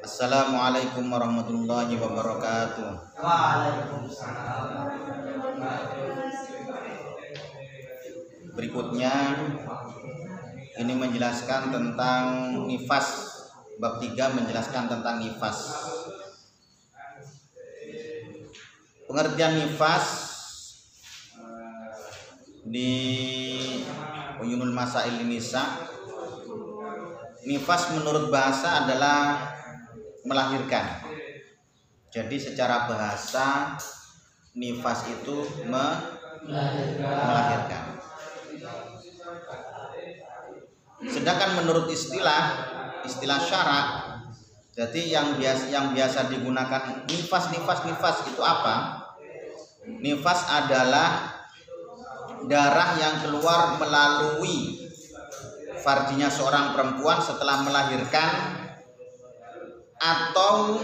Assalamualaikum warahmatullahi wabarakatuh. Waalaikumsalam. Berikutnya ini menjelaskan tentang nifas. Bab 3 menjelaskan tentang nifas. Pengertian nifas di Uyunul Masail Nisa. Nifas menurut bahasa adalah melahirkan. Jadi secara bahasa nifas itu melahirkan. Sedangkan menurut istilah syarak, jadi yang biasa digunakan nifas itu apa? Nifas adalah darah yang keluar melalui farjinya seorang perempuan setelah melahirkan atau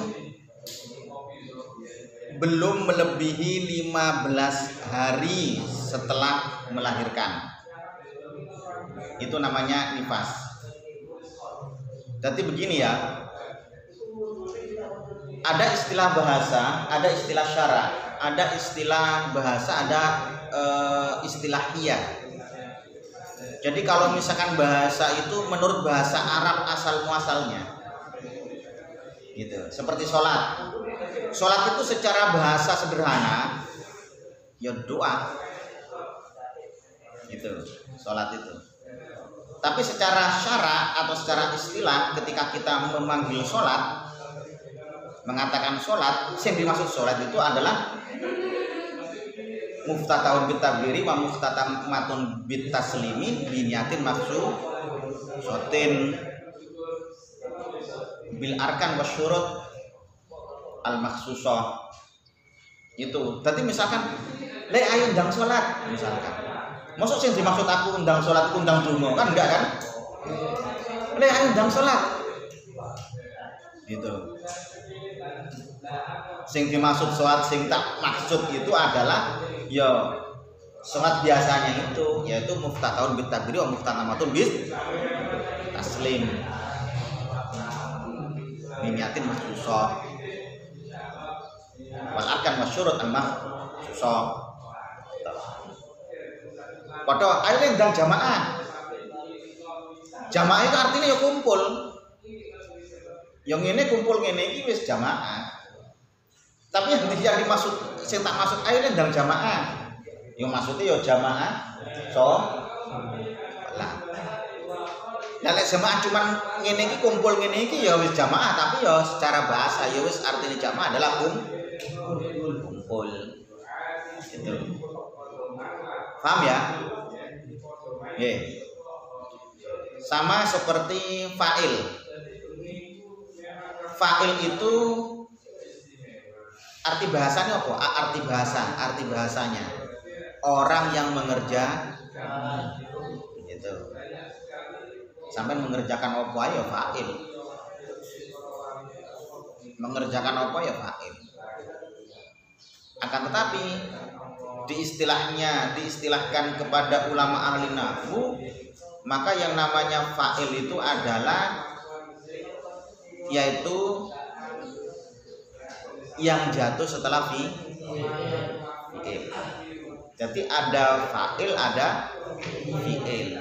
belum melebihi 15 hari setelah melahirkan. Itu namanya nifas. Jadi begini ya, ada istilah bahasa, ada istilah syarak, ada istilah bahasa, ada istilahiyah. Jadi kalau misalkan bahasa itu menurut bahasa Arab asal muasalnya, gitu. Seperti sholat. Sholat itu secara bahasa sederhana, ya doa, gitu. Sholat itu. Tapi secara syarak atau secara istilah, ketika kita memanggil sholat, mengatakan sholat, yang dimaksud sholat itu adalah muftatahun bitakbiri wa muftatamatun bitaslimi biniyatin maksud sotin bil arkan wasyurut al maksusah. Itu. Tadi misalkan le ayo ndang sholat misalkan. Maksud yang dimaksud aku undang sholat, undang dungo kan enggak kan? Le ayo undang sholat. Gitu. Sing dimaksud sholat, sing tak maksud itu adalah ya sholat biasanya itu, yaitu muftatahun bitakbiri wa muftatamatun bis taslim. Minyatin maksusah. Wal arkan masyurut al maksusah. Padahal ayo ndang jamaah. Jamaah itu artinya ya kumpul. Yang ini kumpul ngene iki wis jamaah. Tapi yang dimaksud sing tak maksud ayo ndang jamaah. Yang maksudnya ya jamaah sholat. Nah lek jamaah cuman ngene iki kumpul ngene iki ya wis jamaah, tapi ya secara bahasa ya wis artinya jamaah adalah kumpul. Gitu. Paham ya? Sama seperti fa'il. Fa'il itu arti bahasanya apa? Arti bahasanya orang yang mengerjakan. Gitu. Sampai mengerjakan apa ya fa'il. Mengerjakan apa ya fa'il. Akan tetapi diistilahkan kepada ulama ahli nahwu, maka yang namanya fa'il itu adalah yaitu yang jatuh setelah fi'il. Jadi ada fa'il, ada fi'il.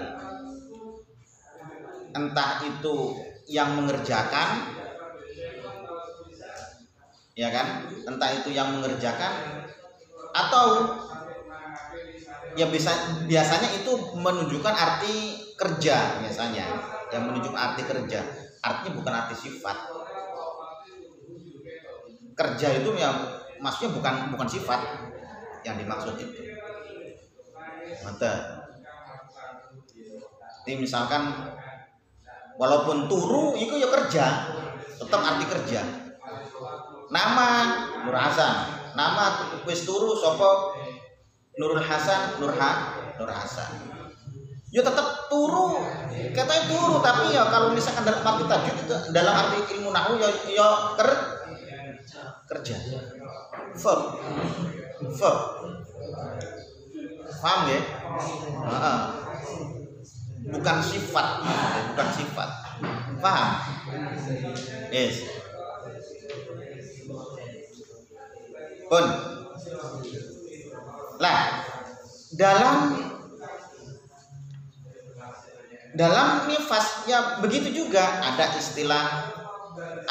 Entah itu yang mengerjakan, ya kan? Entah itu yang mengerjakan atau ya biasanya itu menunjukkan arti kerja biasanya, yang menunjukkan arti kerja. Artinya bukan arti sifat. Kerja itu yang maksudnya bukan sifat yang dimaksud itu. Mantap. Ini misalkan walaupun turu itu ya kerja, tetap arti kerja. Nama Nur Hasan, nama wis turu sapa Nurul Hasan, Nur Hasan. Ya tetap turu, katanya turu, tapi ya kalau misalkan dalam arti tajwid itu dalam arti ilmu nahwu ya kerja. Verb. Paham ya? bukan sifat. Paham? Yes. Pun. Lah, dalam nifasnya begitu juga, ada istilah,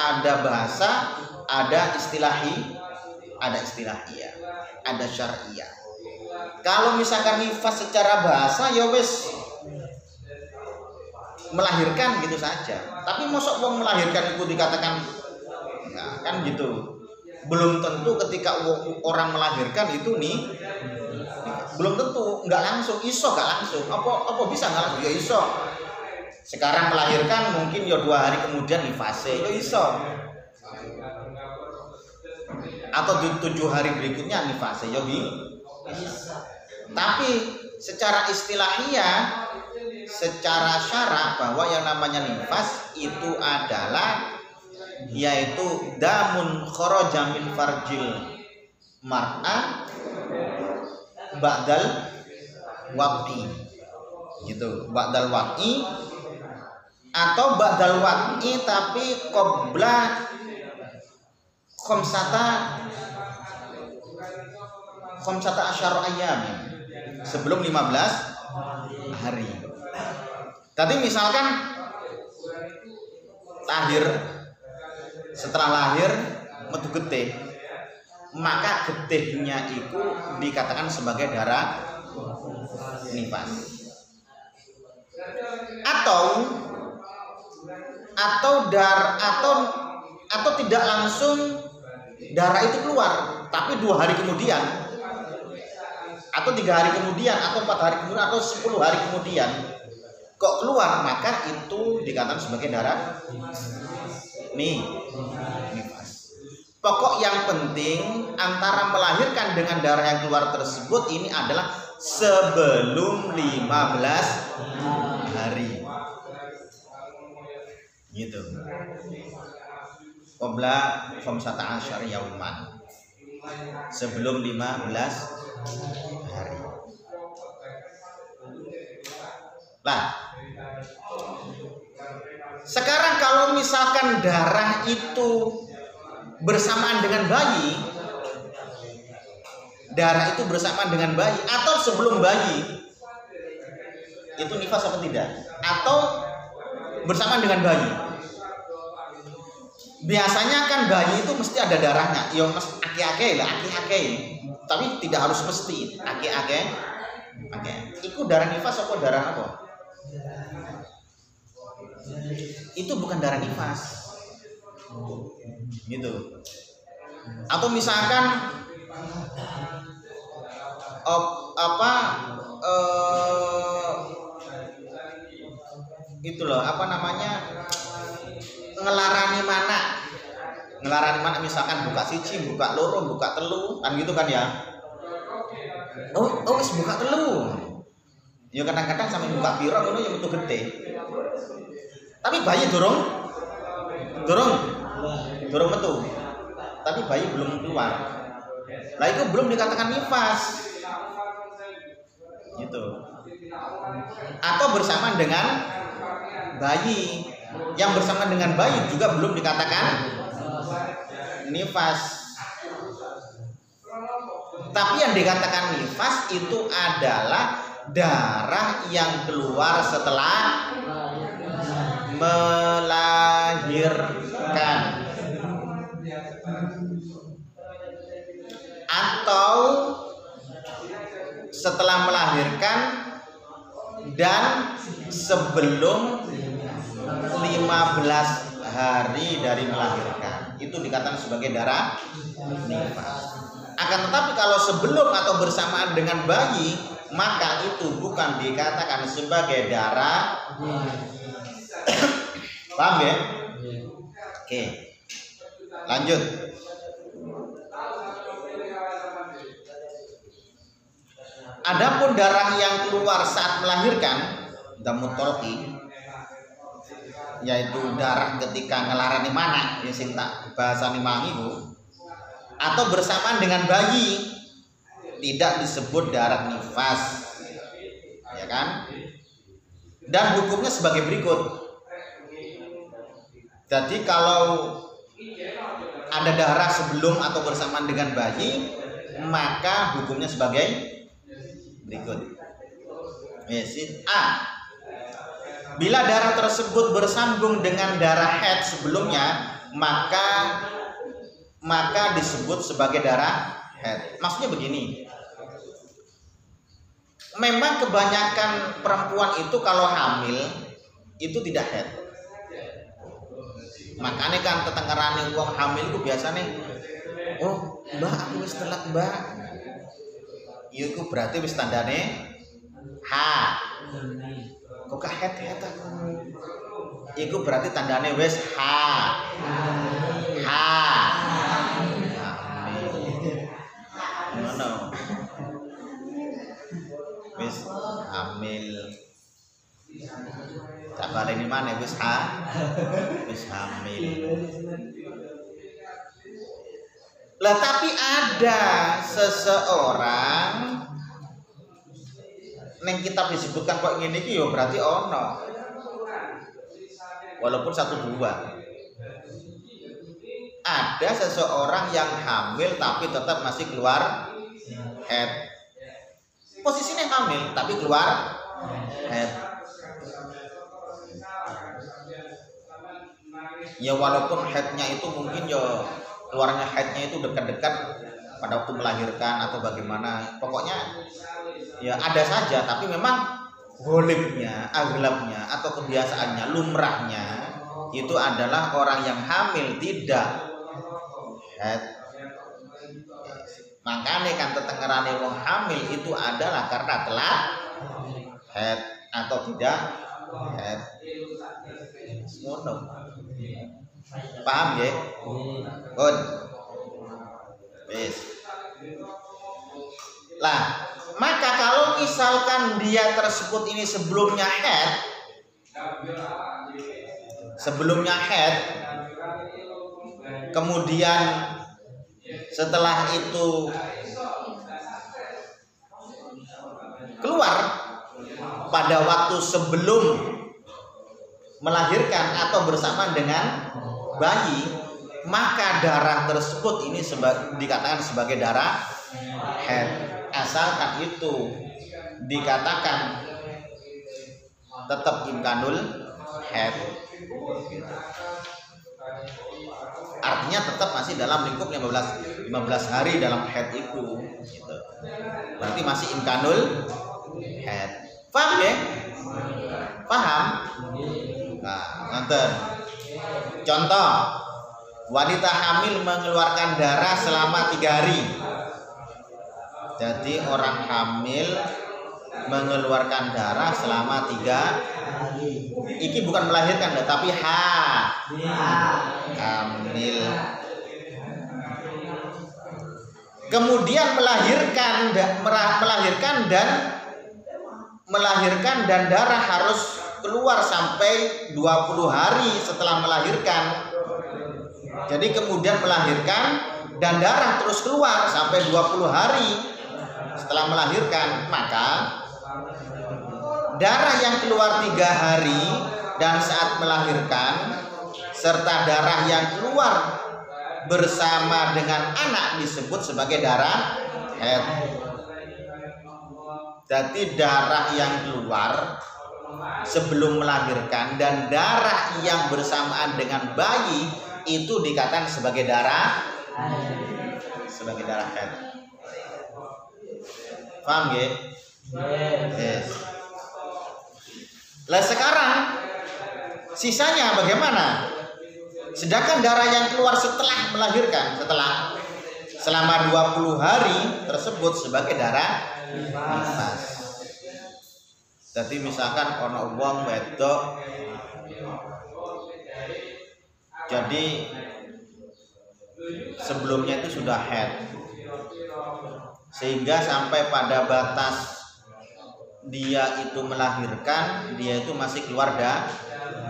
ada bahasa, ada istilahiyah, ada syariah. Kalau misalkan nifas secara bahasa ya wis melahirkan gitu saja. Tapi mosok wong melahirkan itu dikatakan ya, kan gitu. Belum tentu ketika orang melahirkan itu belum tentu, nggak langsung, iso nggak langsung. Apa bisa nggak langsung? Ya iso. Sekarang melahirkan mungkin ya 2 hari kemudian nifase, ya iso. Atau 7 hari berikutnya nifase, ya bisa. Tapi secara istilahiyah, secara syara, bahwa yang namanya nifas itu adalah yaitu damun kharaja min farjil mar'a ba'dal waqi, gitu, ba'dal waqi atau ba'dal waqi tapi qabla khamsata asyara ayyam, sebelum 15 hari. Tadi misalkan setelah lahir metu getih, maka getihnya itu dikatakan sebagai darah nifas. Atau tidak langsung darah itu keluar, tapi 2 hari kemudian, atau 3 hari kemudian, atau 4 hari kemudian, atau 10 hari kemudian kok keluar, maka itu dikatakan sebagai darah nifas. Pokok yang penting antara melahirkan dengan darah yang keluar tersebut ini adalah sebelum 15 hari. Gitu. Qabla khamsata asyara yauman. Sebelum 15 hari. Nah, sekarang kalau misalkan darah itu bersamaan dengan bayi, atau sebelum bayi, itu nifas apa tidak? Atau bersamaan dengan bayi? Biasanya kan bayi itu mesti ada darahnya, ya mas aki-aki, tapi tidak harus mesti aki-aki. Itu darah nifas apa darah apa? Itu bukan darah nifas, gitu. Atau misalkan itu loh, apa namanya, ngelarani mana misalkan buka siji, buka loro, buka telu, kan gitu kan ya. Wis buka telu. Ya kadang-kadang sampai buka piro ngono ya metu gede. Tapi bayi durung metu. Tapi bayi belum keluar. Nah itu belum dikatakan nifas. Gitu. Atau bersamaan dengan bayi. Yang bersamaan dengan bayi juga belum dikatakan nifas. Tapi yang dikatakan nifas itu adalah darah yang keluar setelah melahirkan atau setelah melahirkan dan sebelum 15 hari dari melahirkan, itu dikatakan sebagai darah nifas. Akan tetapi kalau sebelum atau bersamaan dengan bayi, maka itu bukan dikatakan sebagai darah. Paham ya? Oke. Lanjut. Adapun darah yang keluar saat melahirkan, damut tolki, yaitu darah ketika ngelarani mana, ya sing tak bahasane mangi Bu, atau bersamaan dengan bayi, tidak disebut darah nifas, ya kan? Dan hukumnya sebagai berikut. Jadi kalau ada darah sebelum atau bersamaan dengan bayi, maka hukumnya sebagai berikut. A. Bila darah tersebut bersambung dengan darah haid sebelumnya, maka disebut sebagai darah haid. Maksudnya begini. Memang kebanyakan perempuan itu kalau hamil itu tidak haid. Makanya kan tetengerane wong hamil itu biasanya, oh mbak aku wis telat mbak, itu berarti wis tandane kok gak haid aku, itu berarti tandane wis ngono, wis hamil. Sabar ini mana wis hamil. Lah tapi ada seseorang neng kitab disebutkan kok ngene iki yo berarti ono. Walaupun 1-2. Ada seseorang yang hamil tapi tetap masih keluar haid. Posisinya hamil tapi keluar haid. Ya walaupun haidnya itu mungkin ya keluarnya haidnya itu dekat-dekat pada waktu melahirkan atau bagaimana, pokoknya ya ada saja, tapi memang golibnya, aglabnya atau kebiasaannya, lumrahnya itu adalah orang yang hamil tidak haid. Makanya kan tetengerane wong hamil itu adalah karena telat haid atau tidak haid. Ngono. Paham ya? Good. Wis. Lah, maka kalau misalkan dia tersebut ini sebelumnya haid, kemudian setelah itu keluar pada waktu sebelum melahirkan atau bersamaan dengan bayi, maka darah tersebut ini dikatakan sebagai darah haid, asalkan itu dikatakan tetap imkanul haid, artinya tetap masih dalam lingkup 15 hari dalam haid itu gitu. Berarti masih imkanul haid. Paham ya? Paham? Nah, nonton. Contoh, wanita hamil mengeluarkan darah selama 3 hari. Jadi orang hamil mengeluarkan darah selama 3 hari. Iki bukan melahirkan, tapi hamil. Kemudian melahirkan dan darah harus keluar sampai 20 hari setelah melahirkan. Jadi kemudian melahirkan dan darah terus keluar sampai 20 hari setelah melahirkan, maka darah yang keluar 3 hari dan saat melahirkan serta darah yang keluar bersama dengan anak disebut sebagai darah haid. Jadi darah yang keluar sebelum melahirkan dan darah yang bersamaan dengan bayi itu dikatakan sebagai darah haid. Paham ya? Yes. Lah sekarang sisanya bagaimana? Sedangkan darah yang keluar setelah melahirkan, selama 20 hari tersebut sebagai darah nifas. Jadi misalkan ono wong wedok, jadi sebelumnya itu sudah haid, sehingga sampai pada batas dia itu melahirkan, dia itu masih keluar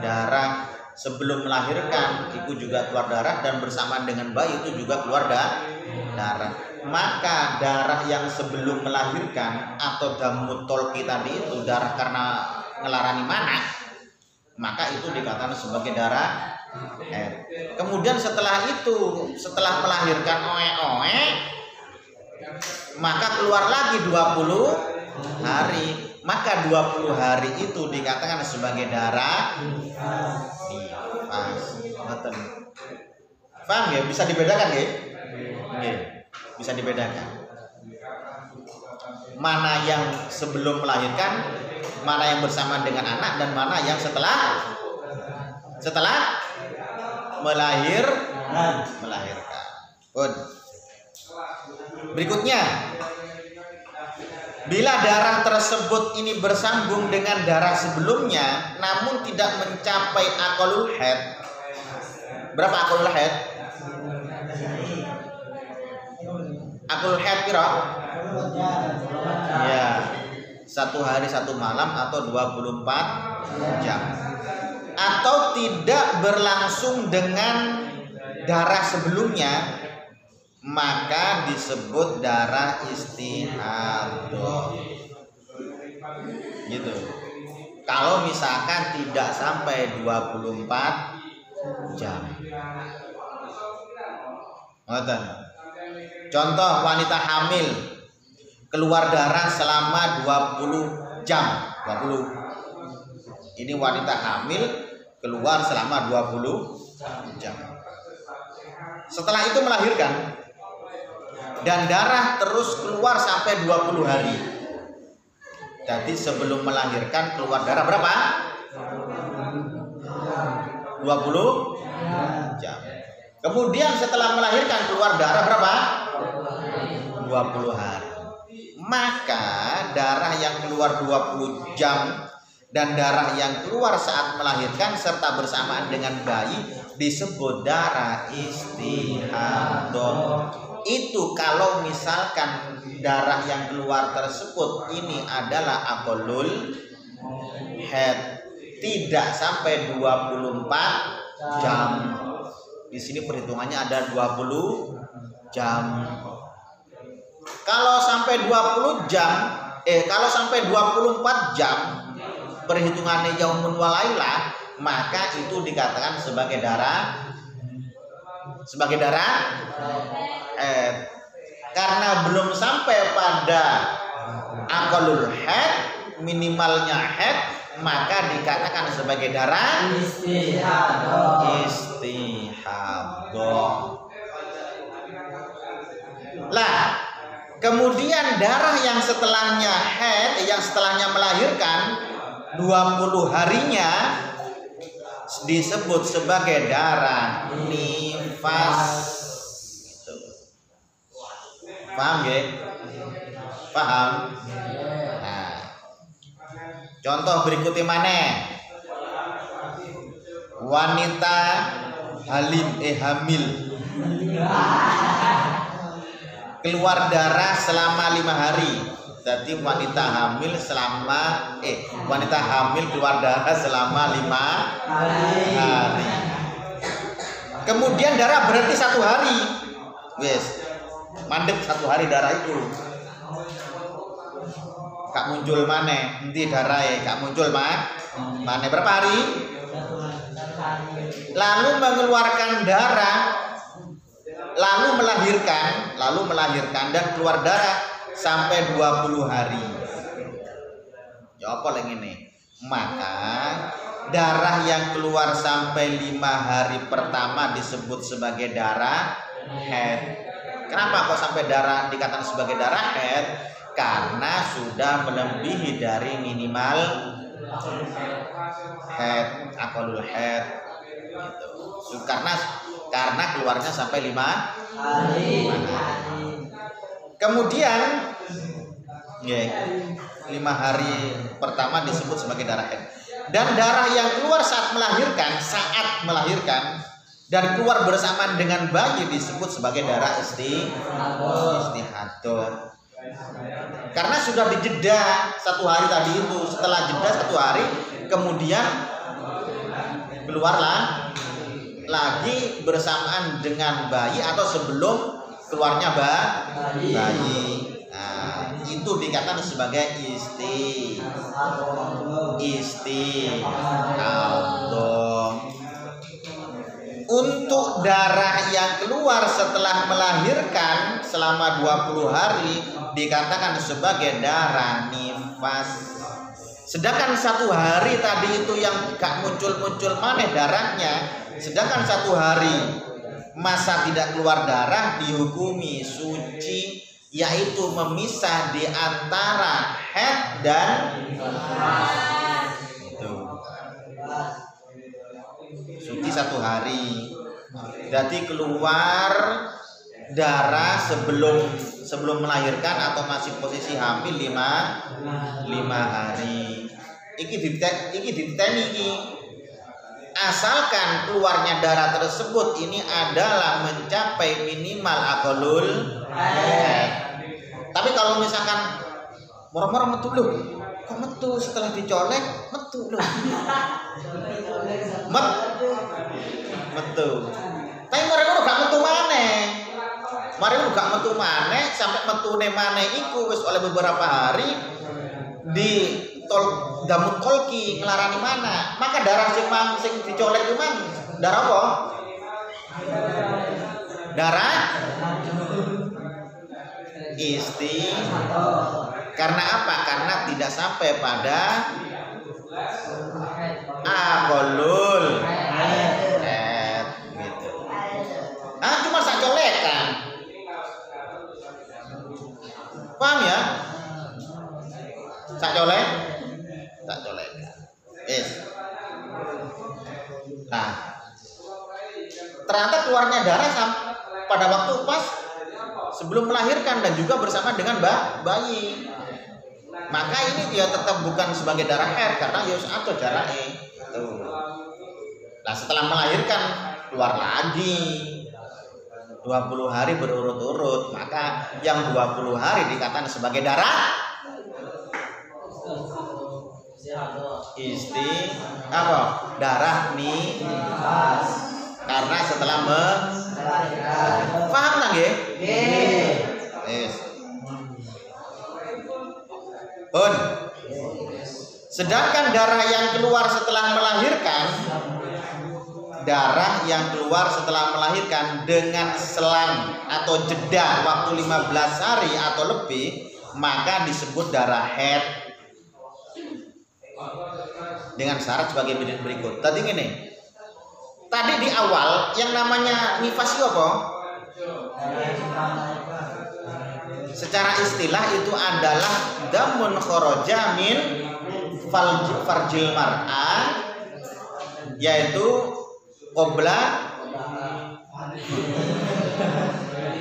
darah. Sebelum melahirkan itu juga keluar darah, dan bersamaan dengan bayi itu juga keluar darah. Maka darah yang sebelum melahirkan atau damut tolki tadi itu darah karena ngelarani mana, maka itu dikatakan sebagai darah Kemudian setelah itu, setelah melahirkan oe-oe, maka keluar lagi 20 hari. Maka 20 hari itu dikatakan sebagai darah nifas. Paham ya? Bisa dibedakan ya? Bisa dibedakan. Mana yang sebelum melahirkan, mana yang bersama dengan anak, dan mana yang setelah melahirkan. Berikutnya, bila darah tersebut ini bersambung dengan darah sebelumnya namun tidak mencapai aqallul haid. Berapa aqallul haid? Aqallul haid piro? Ya, 1 hari 1 malam atau 24 jam. Atau tidak berlangsung dengan darah sebelumnya, maka disebut darah istihadah. Gitu. Kalau misalkan tidak sampai 24 jam. Contoh, wanita hamil keluar darah selama 20 jam. 20. Ini wanita hamil keluar selama 20 jam. Setelah itu melahirkan, dan darah terus keluar sampai 20 hari. Jadi sebelum melahirkan keluar darah berapa? 20 jam. Kemudian setelah melahirkan keluar darah berapa? 20 hari. Maka darah yang keluar 20 jam dan darah yang keluar saat melahirkan serta bersamaan dengan bayi disebut darah istihadah. Itu kalau misalkan darah yang keluar tersebut ini adalah aqallul haid, tidak sampai 24 jam. Di sini perhitungannya ada 20 jam. Kalau sampai 20 jam, kalau sampai 24 jam perhitungannya yaumun walailah, maka itu dikatakan sebagai darah karena belum sampai pada aqallul haid, minimalnya haid, maka dikatakan sebagai darah istihadah. Lah, kemudian darah yang setelahnya haid, yang setelahnya melahirkan 20 harinya disebut sebagai darah nifas. Paham ya? Paham? Nah, contoh berikutnya mana? Wanita hamil keluar darah selama 5 hari. Jadi wanita hamil keluar darah selama 5 hari. Kemudian darah berhenti 1 hari. Wes, mandek 1 hari darah itu. Kak muncul mana? Nanti darah kak muncul mana? Berapa hari? Lalu mengeluarkan darah, lalu melahirkan dan keluar darah sampai 20 hari. Ya apa lagi ini? Maka darah yang keluar sampai 5 hari pertama disebut sebagai darah haid. Kenapa kok sampai darah dikatakan sebagai darah haid? Karena sudah melebihi dari minimal haid, aqallul haid. Gitu. Karena keluarnya sampai 5 hari. Kemudian 5 hari pertama disebut sebagai darah haid. Dan darah yang keluar saat melahirkan dan keluar bersamaan dengan bayi disebut sebagai darah istihadah. Karena sudah dijeda 1 hari tadi itu. Setelah jeda 1 hari, kemudian keluarlah lagi bersamaan dengan bayi atau sebelum keluarnya bayi. Nah, itu dikatakan sebagai istihadah. Untuk darah yang keluar setelah melahirkan selama 20 hari dikatakan sebagai darah nifas. Sedangkan 1 hari tadi itu yang gak muncul-muncul maneh darahnya, sedangkan 1 hari masa tidak keluar darah dihukumi suci, yaitu memisah di antara haid dan itu. Suci 1 hari. Jadi keluar darah sebelum melahirkan atau masih posisi hamil 5 hari. Iki diteni iki. Asalkan keluarnya darah tersebut ini adalah mencapai minimal aqallul haid. Tapi kalau misalkan moro-moro metu lho, kok metu setelah dicolek metu lho. Metu. Tapi mereka gak metu maneh. Mari gak metu maneh sampai metune maneh iku wis oleh beberapa hari di tol damut kolki ngelarani mana. Maka darah sing dicolek itu mang darah apa? Darah karena apa? Karena tidak sampai pada aqallul haid gitu. Cuma sak colekan. Paham ya? Sak colek? Sak colekan. Nah, ternyata keluarnya darah pada waktu pas sebelum melahirkan dan juga bersama dengan bayi. Maka ini dia tetap bukan sebagai darah haid karena yus atau darah tuh. Nah, setelah melahirkan keluar lagi 20 hari berurut-urut, maka yang 20 hari dikatakan sebagai darah darah nifas. Karena setelah paham lah nggih? Yes. Sedangkan darah yang keluar setelah melahirkan dengan selang atau jeda waktu 15 hari atau lebih, maka disebut darah haid dengan syarat sebagai berikut. Tadi gini, tadi di awal yang namanya nifas itu apa? Secara istilah itu adalah damun kharaja min farjil mar'a, yaitu qabla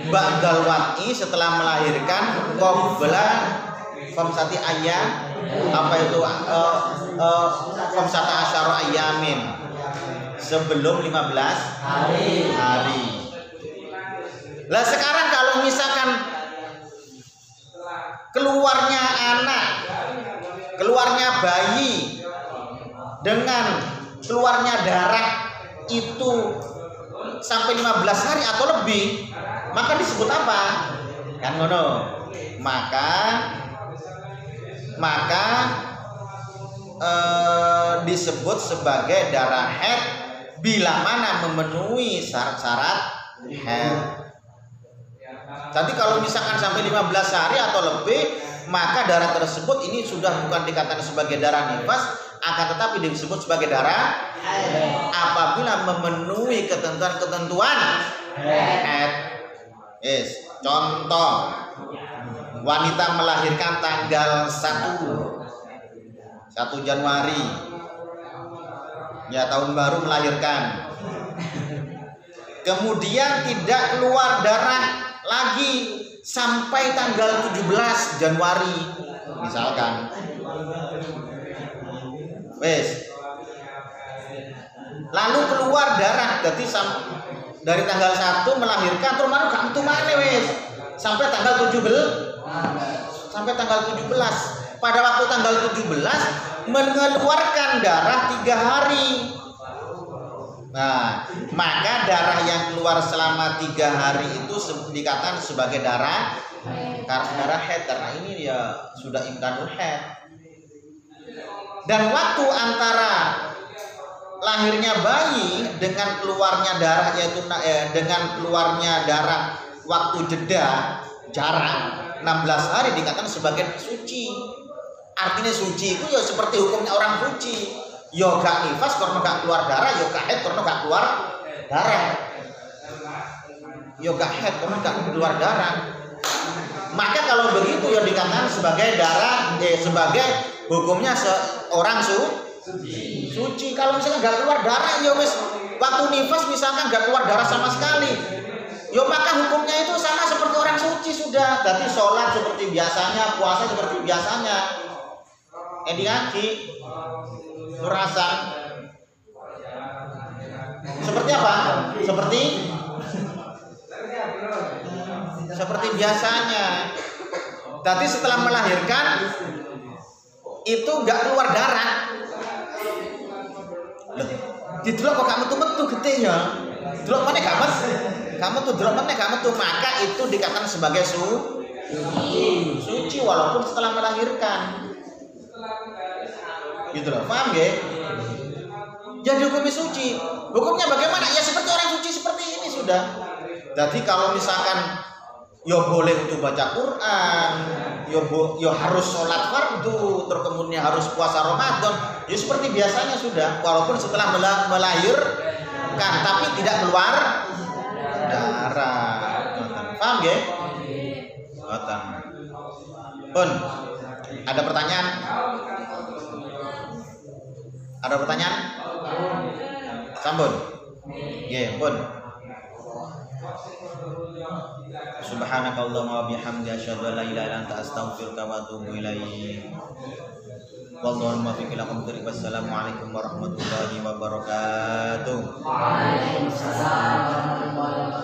ba'dal wat'i, setelah melahirkan, qabla khamsati ayyam, apa itu khamsata asyara ayyamin, sebelum 15 hari. Lah sekarang kalau misalkan keluarnya anak, keluarnya bayi dengan keluarnya darah itu sampai 15 hari atau lebih, maka disebut apa? Kan ngono. Maka disebut sebagai darah haid bila mana memenuhi syarat-syarat haid. Jadi kalau misalkan sampai 15 hari atau lebih, maka darah tersebut ini sudah bukan dikatakan sebagai darah nifas, akan tetapi disebut sebagai darah apabila memenuhi ketentuan-ketentuan haid. Contoh, wanita melahirkan tanggal 1 Januari, ya tahun baru melahirkan, kemudian tidak keluar darah lagi sampai tanggal 17 Januari misalkan. Lalu keluar darah, jadi dari tanggal 1 melahirkan terus mana gak metu maneh sampai tanggal 17. Pada waktu tanggal 17 mengeluarkan darah 3 hari. Nah, maka darah yang keluar selama 3 hari itu dikatakan sebagai darah haid, karena ini ya sudah imkanul haid. Dan waktu antara lahirnya bayi dengan keluarnya darah, yaitu dengan keluarnya darah waktu jeda jarak 16 hari dikatakan sebagai suci. Artinya suci itu ya seperti hukumnya orang suci. Yo gak nifas karena gak keluar darah, yo gak haid karena gak keluar darah. Yo gak haid karena gak keluar darah. Maka kalau begitu ya dikatakan sebagai darah, sebagai hukumnya seorang suci. Kalau misalnya gak keluar darah, ya wis waktu nifas misalkan gak keluar darah sama sekali, ya maka hukumnya itu sama seperti orang suci sudah. Jadi sholat seperti biasanya, puasa seperti biasanya. Edi ngaji, merasa seperti apa? Seperti biasanya. Tapi setelah melahirkan itu gak keluar darah. Didelok kok kamu tuh metu gede ya. Delok mana kamu tuh delok mana kamu tuh, maka itu dikatakan sebagai suci walaupun setelah melahirkan. Gitu loh, paham ya? Jadi hukumnya suci. Hukumnya bagaimana? Ya seperti orang suci seperti ini sudah. Jadi kalau misalkan yo boleh untuk baca Quran, yo harus sholat fardu, terus kemudian harus puasa Ramadan, ya seperti biasanya sudah, walaupun setelah melahirkan tapi tidak keluar darah. Paham ya? Pun ada pertanyaan? Ada pertanyaan? Sambun. Ya, pun. Subhanakallahumma wa bihamdika asyhadu an la ilaha illa anta astaghfiruka wa atubu ilaik. Wallahu muwaffiq ila aqwamit thoriq. Wassalamualaikum warahmatullahi wabarakatuh. Waalaikumsalam warahmatullahi wabarakatuh.